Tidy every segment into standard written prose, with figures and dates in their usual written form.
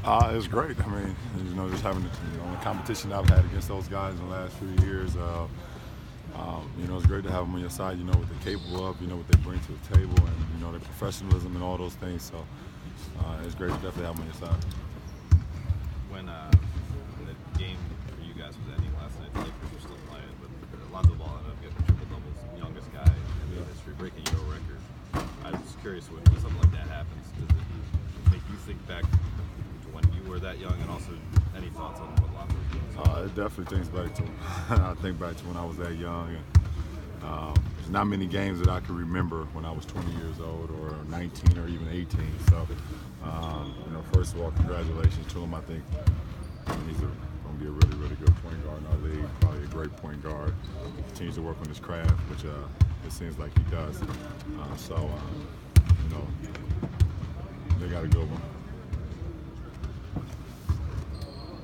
It's great. I mean, just having the competition I've had against those guys in the last few years. It's great to have them on your side. You know what they're capable of. You know what they bring to the table, and their professionalism and all those things. So it's great to definitely have them on your side. When the game for you guys was ending last night, the Lakers were still playing, but Lonzo Ball ended up getting triple doubles, youngest guy in NBA history, breaking your record. I was curious when something like that happens, does it make you think back to when you were that young, and also any thoughts on what Lonzo was doing? It definitely thinks back to I think back to when I was that young. And, there's not many games that I can remember when I was 20 years old or 19 or even 18. So, first of all, congratulations to him. I think he's going to be a really, really good point guard in our league, probably a great point guard. He continues to work on his craft, which it seems like he does. They got a good one.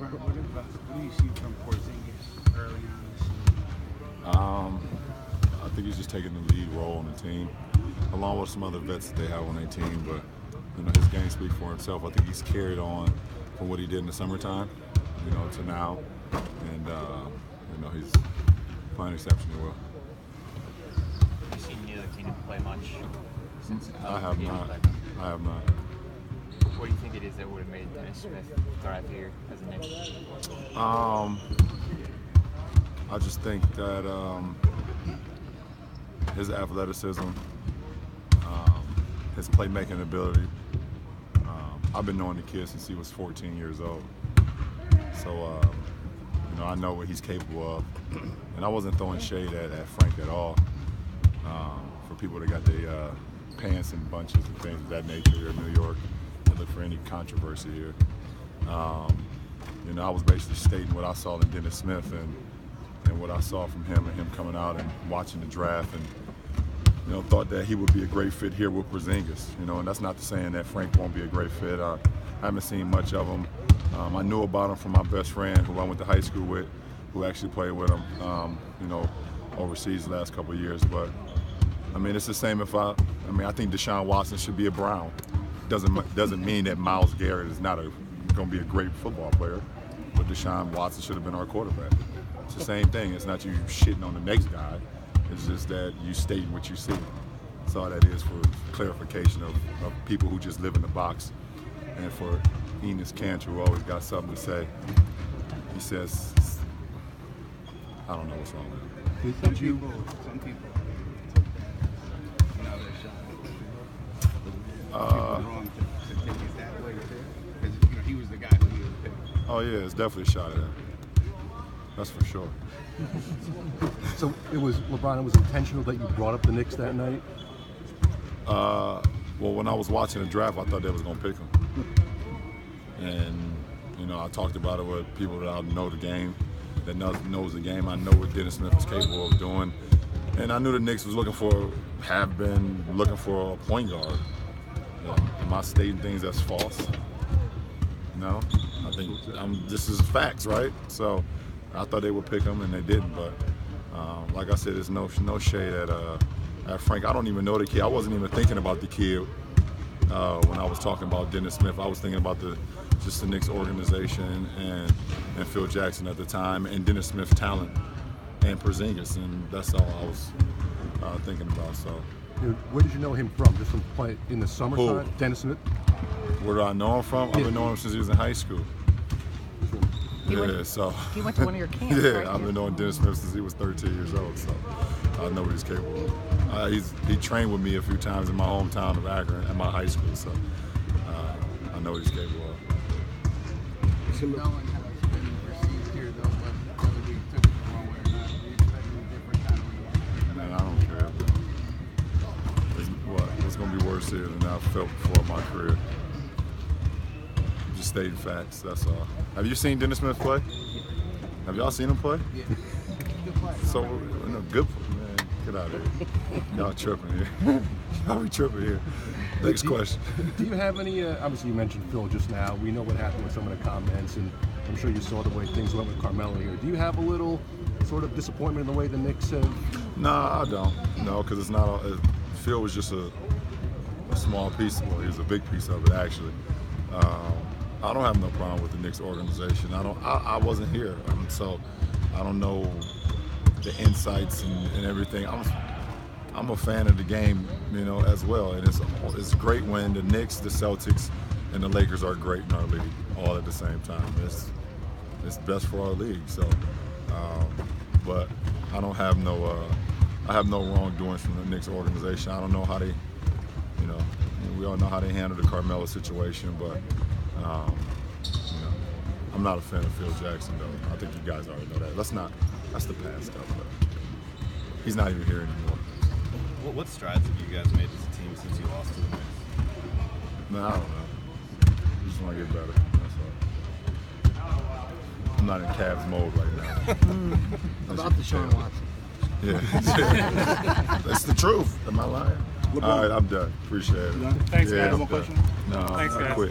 What do you see from Porzingis early on? I think he's just taking the lead role on the team, along with some other vets that they have on their team. But his game speaks for himself. I think he's carried on from what he did in the summertime, to now, and he's playing exceptionally well. Have you seen neither team play much since? I have not. What do you think it is that would have made Dennis Smith thrive here as a Knick? I just think that his athleticism, his playmaking ability. I've been knowing the kid since he was 14 years old, so I know what he's capable of. And I wasn't throwing shade at Frank at all. For people that got their pants in bunches and things of that nature here in New York, I look for any controversy here. I was basically stating what I saw in Dennis Smith and what I saw from him and him coming out and watching the draft, and thought that he would be a great fit here with Porzingis. And that's not saying that Frank won't be a great fit. I haven't seen much of him. I knew about him from my best friend who I went to high school with, who actually played with him, overseas the last couple of years. But it's the same if I think Deshaun Watson should be a Brown. Doesn't mean that Myles Garrett is not going to be a great football player, but Deshaun Watson should have been our quarterback. It's the same thing. It's not you shitting on the next guy. It's just that you state what you see. That's all that is, for clarification of people who just live in the box. And for Enos Cantor, who always got something to say, he says, I don't know what's wrong with him. Some people, they're wrong to take it that way too. Because he was the guy who he was picking. Oh yeah, it's definitely a shot at him. That's for sure. So LeBron, it was intentional that you brought up the Knicks that night? Well, when I was watching the draft, I thought they was going to pick him. And, I talked about it with people that I know the game, that knows the game. I know what Dennis Smith is capable of doing. And I knew the Knicks was have been looking for a point guard. Am I stating things that's false? No. I think this is facts, right? So I thought they would pick him, and they didn't. But like I said, there's no shade at Frank. I don't even know the kid. I wasn't even thinking about the kid when I was talking about Dennis Smith. I was thinking about just the Knicks organization and Phil Jackson at the time, and Dennis Smith's talent and Porzingis, and that's all I was thinking about. So, where did you know him from? Just from playing in the summertime? Who? Dennis Smith? Where do I know him from? Yeah. I've been knowing him since he was in high school. He went to one of your camps, yeah, right? I've been knowing Dennis Smith since he was 13 years old, so I know what he's capable of. He trained with me a few times in my hometown of Akron at my high school, so I know what he's capable of. Knowing how it's been received here, though, whether we took it the wrong way or not, we expected a different kind of reaction. Man, I don't care. What's going to be worse here than I've felt before in my career? Just stating facts, that's all. Have you seen Dennis Smith play? Have y'all seen him play? Yeah. Good play. So, good, man. Get out of here. Y'all tripping here. Y'all be tripping here. Next question. Do you have any, obviously you mentioned Phil just now. We know what happened with some of the comments, and I'm sure you saw the way things went with Carmelo here. Do you have a little sort of disappointment in the way the Knicks have? Nah, I don't. No, because it's not. Phil was just a small piece. Well, he was a big piece of it, actually. I don't have no problem with the Knicks organization. I wasn't here, so I don't know the insights and everything. I'm a fan of the game, you know, as well. And it's great when the Knicks, the Celtics, and the Lakers are great in our league all at the same time. It's best for our league. So, but I don't have no wrongdoings from the Knicks organization. I don't know how they, you know, we all know how they handle the Carmelo situation, but you know, I'm not a fan of Phil Jackson though. I think you guys already know that. That's the past stuff. But he's not even here anymore. What strides have you guys made as a team since you lost to the Knicks? Man, I don't know. We just want to get better. That's all. I'm not in Cavs mode right now. About the Sean Watson. Yeah. That's the truth. Am I lying? LeBron. All right, I'm done. Appreciate it. Thanks, Yeah, guys. I'm One done. question? No, Thanks, I guys. quit.